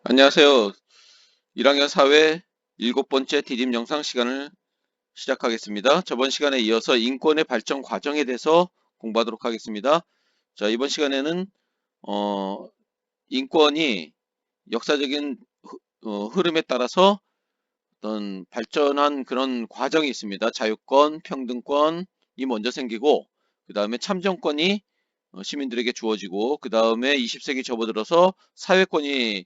안녕하세요. 1학년 사회 7번째 디딤 영상 시간을 시작하겠습니다. 저번 시간에 이어서 인권의 발전 과정에 대해서 공부하도록 하겠습니다. 자, 이번 시간에는 어, 인권이 역사적인 흐름에 따라서 어떤 발전한 그런 과정이 있습니다. 자유권, 평등권이 먼저 생기고 그 다음에 참정권이 시민들에게 주어지고 그 다음에 20세기 접어들어서 사회권이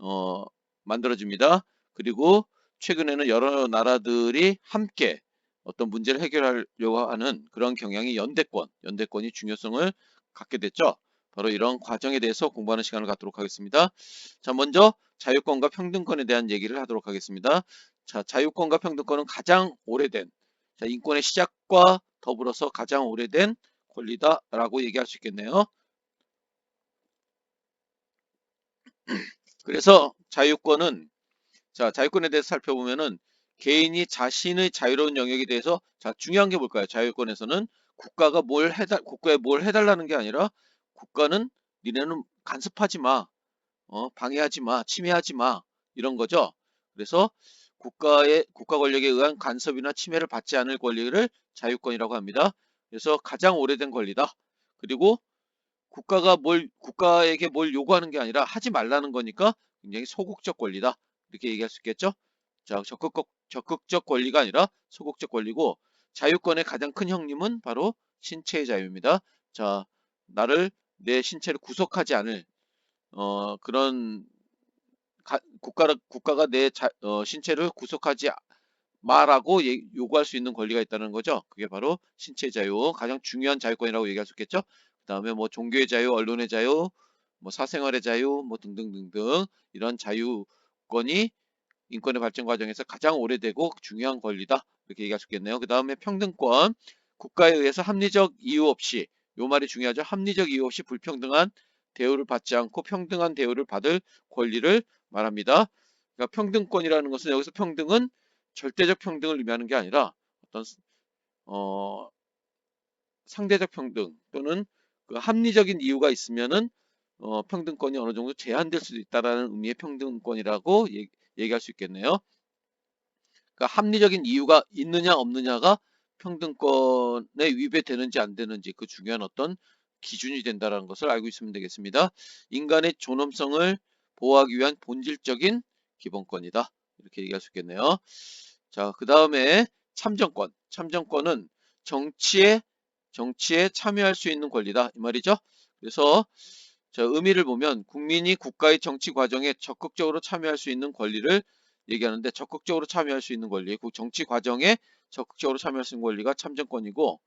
어, 만들어집니다. 그리고 최근에는 여러 나라들이 함께 어떤 문제를 해결하려고 하는 그런 경향이 연대권이 중요성을 갖게 됐죠. 바로 이런 과정에 대해서 공부하는 시간을 갖도록 하겠습니다. 자, 먼저 자유권과 평등권에 대한 얘기를 하도록 하겠습니다. 자, 자유권과 평등권은 가장 오래된, 자, 인권의 시작과 더불어서 가장 오래된 권리다라고 얘기할 수 있겠네요. 그래서 자유권은, 자, 자유권에 대해서 살펴보면은 개인이 자신의 자유로운 영역에 대해서, 자, 중요한 게 뭘까요? 자유권에서는 국가에 뭘 해달라는 게 아니라 국가는 니네는 간섭하지 마, 방해하지 마, 침해하지 마, 이런 거죠. 그래서 국가 권력에 의한 간섭이나 침해를 받지 않을 권리를 자유권이라고 합니다. 그래서 가장 오래된 권리다. 그리고 국가에게 뭘 요구하는 게 아니라 하지 말라는 거니까 굉장히 소극적 권리다. 이렇게 얘기할 수 있겠죠? 자, 적극적 권리가 아니라 소극적 권리고, 자유권의 가장 큰 형님은 바로 신체의 자유입니다. 자, 내 신체를 구속하지 않을, 그런, 국가가 신체를 구속하지 마라고 요구할 수 있는 권리가 있다는 거죠. 그게 바로 신체의 자유, 가장 중요한 자유권이라고 얘기할 수 있겠죠. 그 다음에 뭐 종교의 자유, 언론의 자유, 뭐 사생활의 자유, 뭐 등등등등 이런 자유권이 인권의 발전 과정에서 가장 오래되고 중요한 권리다. 이렇게 얘기할 수 있겠네요. 그 다음에 평등권, 국가에 의해서 합리적 이유 없이, 요 말이 중요하죠. 합리적 이유 없이 불평등한 대우를 받지 않고 평등한 대우를 받을 권리를 말합니다. 그러니까 평등권이라는 것은, 여기서 평등은 절대적 평등을 의미하는 게 아니라 어떤 어, 상대적 평등 또는 그 합리적인 이유가 있으면은 평등권이 어느 정도 제한될 수도 있다라는 의미의 평등권이라고 얘기할 수 있겠네요. 그러니까 합리적인 이유가 있느냐 없느냐가 평등권에 위배되는지 안 되는지 그 중요한 어떤 기준이 된다는 것을 알고 있으면 되겠습니다. 인간의 존엄성을 보호하기 위한 본질적인 기본권이다. 이렇게 얘기할 수 있겠네요. 자, 그 다음에 참정권. 참정권은 정치에 참여할 수 있는 권리다. 이 말이죠. 그래서 자, 의미를 보면 국민이 국가의 정치 과정에 적극적으로 참여할 수 있는 권리를 얘기하는데, 적극적으로 참여할 수 있는 권리, 그 정치 과정에 적극적으로 참여할 수 있는 권리가 참정권이고,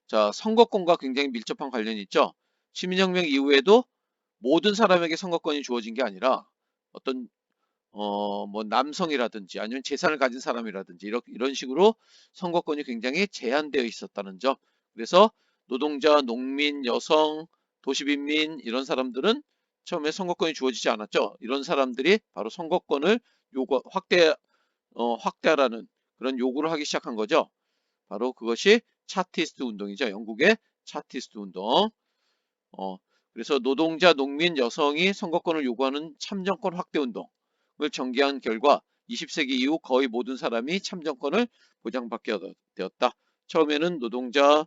자, 선거권과 굉장히 밀접한 관련이 있죠. 시민혁명 이후에도 모든 사람에게 선거권이 주어진 게 아니라 어떤 뭐 남성이라든지 아니면 재산을 가진 사람이라든지 이런 식으로 선거권이 굉장히 제한되어 있었다는 점. 그래서 노동자, 농민, 여성, 도시빈민 이런 사람들은 처음에 선거권이 주어지지 않았죠. 이런 사람들이 바로 선거권을 확대하라는 그런 요구를 하기 시작한 거죠. 바로 그것이 차티스트 운동이죠. 영국의 차티스트 운동. 어, 그래서 노동자, 농민, 여성이 선거권을 요구하는 참정권 확대 운동을 전개한 결과 20세기 이후 거의 모든 사람이 참정권을 보장받게 되었다. 처음에는 노동자,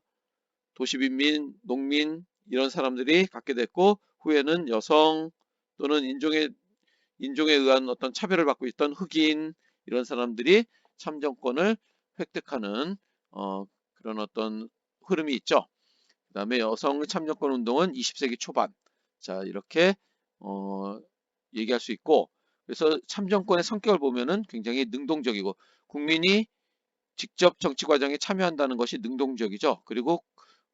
도시빈민, 농민 이런 사람들이 갖게 됐고, 후에는 여성 또는 인종에 의한 어떤 차별을 받고 있던 흑인 이런 사람들이 참정권을 획득하는 그런 어떤 흐름이 있죠. 그 다음에 여성 참여권 운동은 20세기 초반. 자, 이렇게 어, 얘기할 수 있고, 그래서 참정권의 성격을 보면은 굉장히 능동적이고, 국민이 직접 정치 과정에 참여한다는 것이 능동적이죠. 그리고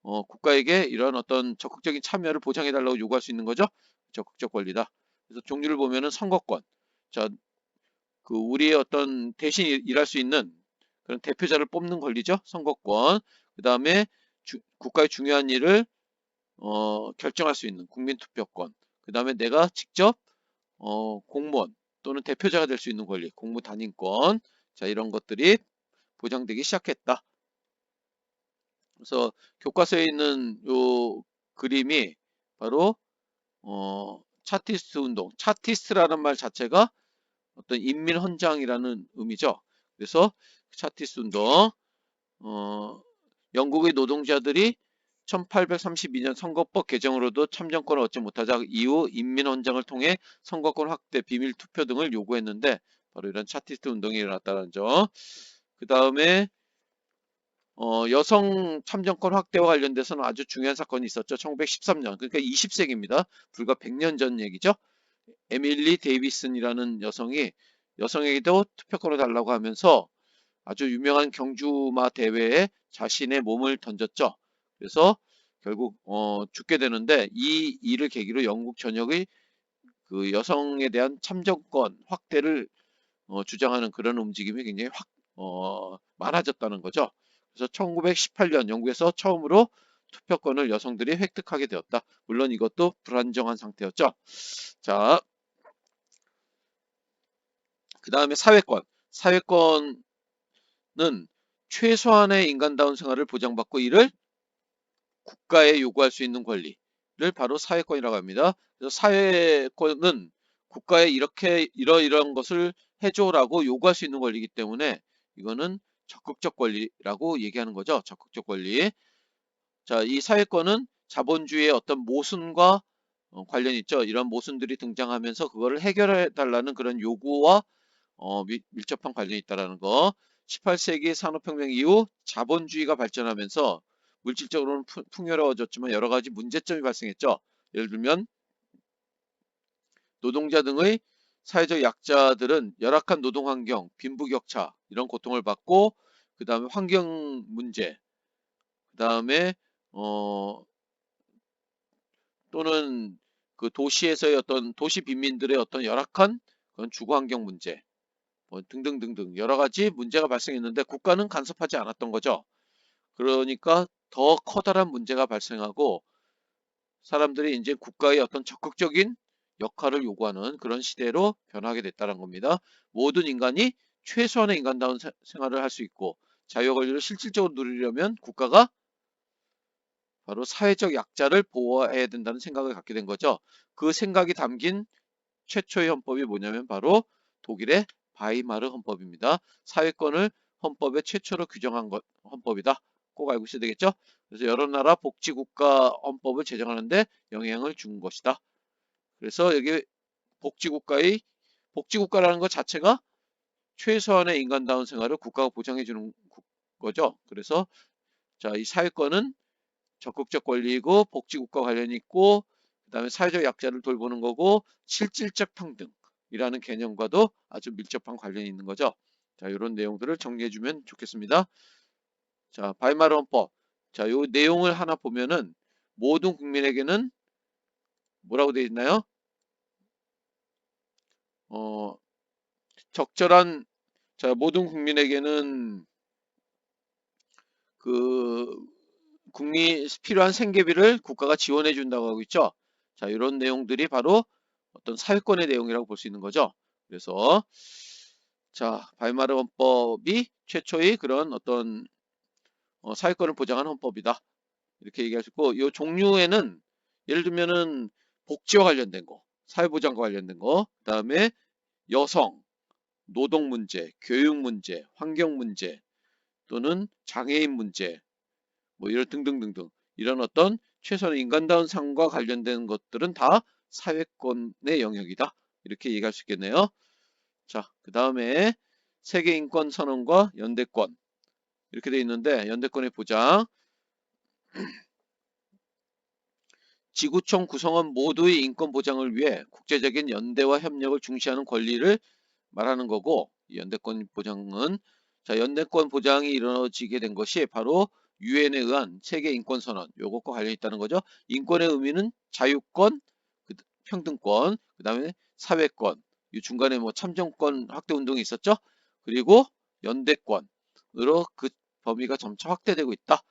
국가에게 이런 어떤 적극적인 참여를 보장해 달라고 요구할 수 있는 거죠. 적극적 권리다. 그래서 종류를 보면은 선거권. 자, 그 우리의 어떤 대신 일할 수 있는 그런 대표자를 뽑는 권리죠. 선거권. 그 다음에 국가의 중요한 일을 결정할 수 있는 국민투표권. 그 다음에 내가 직접 공무원 또는 대표자가 될 수 있는 권리, 공무단임권. 자, 이런 것들이 보장되기 시작했다. 그래서 교과서에 있는 요 그림이 바로 차티스트 운동. 차티스트라는 말 자체가 어떤 인민헌장이라는 의미죠. 그래서 차티스트 운동, 영국의 노동자들이 1832년 선거법 개정으로도 참정권을 얻지 못하자 이후 인민헌장을 통해 선거권 확대, 비밀 투표 등을 요구했는데 바로 이런 차티스트 운동이 일어났다는 점. 그 다음에 여성 참정권 확대와 관련돼서는 아주 중요한 사건이 있었죠. 1913년, 그러니까 20세기입니다. 불과 100년 전 얘기죠. 에밀리 데이비슨이라는 여성에게도 투표권을 달라고 하면서 아주 유명한 경주마 대회에 자신의 몸을 던졌죠. 그래서 결국 죽게 되는데 이 일을 계기로 영국 전역의 그 여성에 대한 참정권 확대를 주장하는 그런 움직임이 굉장히 많아졌다는 거죠. 그래서 1918년 영국에서 처음으로 투표권을 여성들이 획득하게 되었다. 물론 이것도 불안정한 상태였죠. 자, 그 다음에 사회권. 사회권은 최소한의 인간다운 생활을 보장받고 이를 국가에 요구할 수 있는 권리를 바로 사회권이라고 합니다. 그래서 사회권은 국가에 이렇게 이러이러한 것을 해줘라고 요구할 수 있는 권리이기 때문에 이거는 적극적 권리라고 얘기하는 거죠. 적극적 권리. 자, 이 사회권은 자본주의의 어떤 모순과 관련이 있죠. 이런 모순들이 등장하면서 그거를 해결해 달라는 그런 요구와 밀접한 관련이 있다는 거. 18세기 산업혁명 이후 자본주의가 발전하면서 물질적으로는 풍요로워졌지만 여러 가지 문제점이 발생했죠. 예를 들면 노동자 등의 사회적 약자들은 열악한 노동환경, 빈부격차 이런 고통을 받고 그 다음에 환경 문제, 그 다음에 또는 그 도시에서의 어떤 도시 빈민들의 어떤 열악한 그런 주거환경 문제 뭐 등등등등 여러 가지 문제가 발생했는데 국가는 간섭하지 않았던 거죠. 그러니까 더 커다란 문제가 발생하고 사람들이 이제 국가의 어떤 적극적인 역할을 요구하는 그런 시대로 변하게 됐다는 겁니다. 모든 인간이 최소한의 인간다운 생활을 할 수 있고 자유 권리를 실질적으로 누리려면 국가가 바로 사회적 약자를 보호해야 된다는 생각을 갖게 된 거죠. 그 생각이 담긴 최초의 헌법이 뭐냐면 바로 독일의 바이마르 헌법입니다. 사회권을 헌법에 최초로 규정한 헌법이다. 꼭 알고 있어야 되겠죠? 그래서 여러 나라 복지국가 헌법을 제정하는데 영향을 준 것이다. 그래서 여기 복지국가라는 것 자체가 최소한의 인간다운 생활을 국가가 보장해 주는 거죠. 그래서 자, 이 사회권은 적극적 권리이고 복지국가 관련이 있고 그다음에 사회적 약자를 돌보는 거고 실질적 평등이라는 개념과도 아주 밀접한 관련이 있는 거죠. 자, 이런 내용들을 정리해 주면 좋겠습니다. 자, 바이마르 헌법. 자, 요 내용을 하나 보면은 모든 국민에게는 뭐라고 되어 있나요? 적절한 자, 모든 국민에게는 그 국민 필요한 생계비를 국가가 지원해 준다고 하고 있죠. 자, 이런 내용들이 바로 어떤 사회권의 내용이라고 볼 수 있는 거죠. 그래서 자, 바이마르 헌법이 최초의 그런 어떤 사회권을 보장한 헌법이다. 이렇게 얘기할 수 있고 이 종류에는 예를 들면은 복지와 관련된 거, 사회보장과 관련된 거, 그다음에 여성, 노동 문제, 교육 문제, 환경 문제 또는 장애인 문제 뭐 이런 등등등등 이런 어떤 최소한의 인간다운 삶과 관련된 것들은 다 사회권의 영역이다. 이렇게 얘기할 수 있겠네요. 자, 그 다음에 세계인권선언과 연대권 이렇게 돼 있는데 연대권의 보장 지구촌 구성원 모두의 인권 보장을 위해 국제적인 연대와 협력을 중시하는 권리를 말하는 거고 이 연대권 보장은 자 연대권 보장이 이루어지게 된 것이 바로 유엔에 의한 세계인권선언 요것과 관련이 있다는 거죠. 인권의 의미는 자유권, 평등권, 그 다음에 사회권, 이 중간에 뭐 참정권 확대 운동이 있었죠. 그리고 연대권으로 그 범위가 점차 확대되고 있다.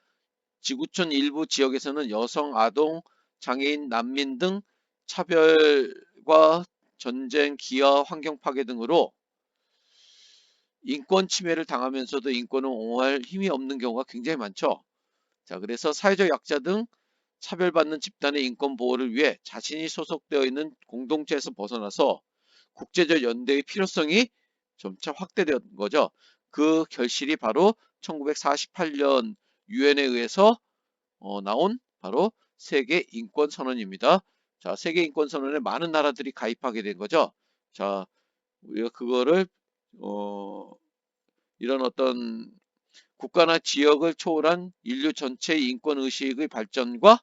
지구촌 일부 지역에서는 여성, 아동, 장애인, 난민 등 차별과 전쟁, 기아, 환경 파괴 등으로 인권 침해를 당하면서도 인권을 옹호할 힘이 없는 경우가 굉장히 많죠. 자, 그래서 사회적 약자 등 차별받는 집단의 인권 보호를 위해 자신이 소속되어 있는 공동체에서 벗어나서 국제적 연대의 필요성이 점차 확대된 거죠. 그 결실이 바로 1948년 유엔에 의해서 나온 바로 세계 인권 선언입니다. 자, 세계 인권 선언에 많은 나라들이 가입하게 된 거죠. 자, 우리가 그거를 이런 어떤 국가나 지역을 초월한 인류 전체의 인권 의식의 발전과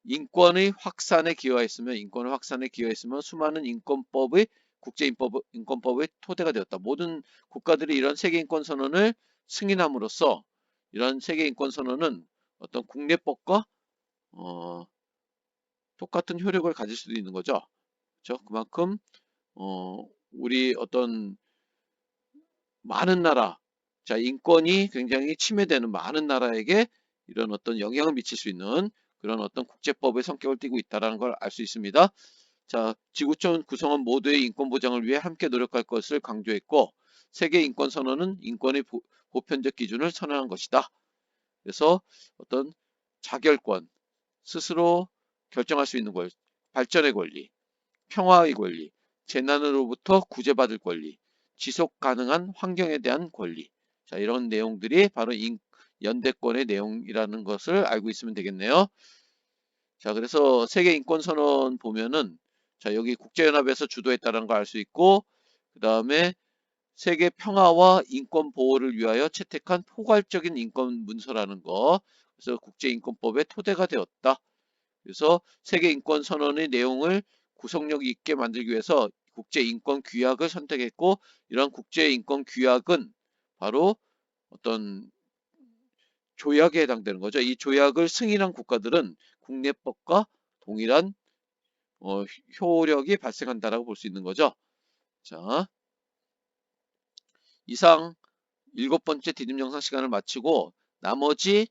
인권의 확산에 기여했으면 수많은 인권법의 토대가 되었다. 모든 국가들이 이런 세계인권선언을 승인함으로써 이런 세계인권선언은 어떤 국내법과 똑같은 효력을 가질 수도 있는 거죠. 그렇죠? 그만큼 우리 어떤 많은 나라, 자, 인권이 굉장히 침해되는 많은 나라에게 이런 어떤 영향을 미칠 수 있는 그런 어떤 국제법의 성격을 띠고 있다는 걸 알 수 있습니다. 자, 지구촌 구성원 모두의 인권 보장을 위해 함께 노력할 것을 강조했고, 세계 인권 선언은 인권의 보편적 기준을 선언한 것이다. 그래서 어떤 자결권, 스스로 결정할 수 있는 발전의 권리, 평화의 권리, 재난으로부터 구제받을 권리, 지속 가능한 환경에 대한 권리. 자, 이런 내용들이 바로 연대권의 내용이라는 것을 알고 있으면 되겠네요. 자, 그래서 세계인권선언 보면은, 자, 여기 국제연합에서 주도했다는 걸 알 수 있고, 그 다음에 세계 평화와 인권 보호를 위하여 채택한 포괄적인 인권 문서라는 거. 그래서 국제인권법의 토대가 되었다. 그래서 세계인권선언의 내용을 구속력 있게 만들기 위해서 국제인권규약을 선택했고, 이런 국제인권규약은 바로 어떤 조약에 해당되는 거죠. 이 조약을 승인한 국가들은 국내법과 동일한 효력이 발생한다라고 볼 수 있는 거죠. 자, 이상 7번째 디딤 영상 시간을 마치고 나머지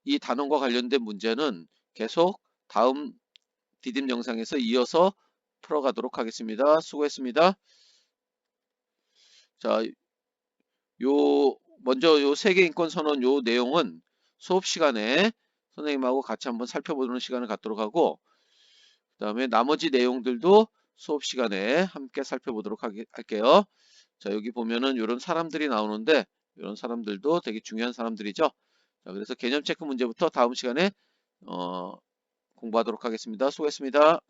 이 단원과 관련된 문제는 계속 다음 디딤 영상에서 이어서 풀어가도록 하겠습니다. 수고했습니다. 자, 먼저 요 세계인권선언 요 내용은 수업 시간에 선생님하고 같이 한번 살펴보는 시간을 갖도록 하고, 그 다음에 나머지 내용들도 수업 시간에 함께 살펴보도록 할게요. 자, 여기 보면은 이런 사람들이 나오는데, 이런 사람들도 되게 중요한 사람들이죠. 자, 그래서 개념 체크 문제부터 다음 시간에 공부하도록 하겠습니다. 수고했습니다.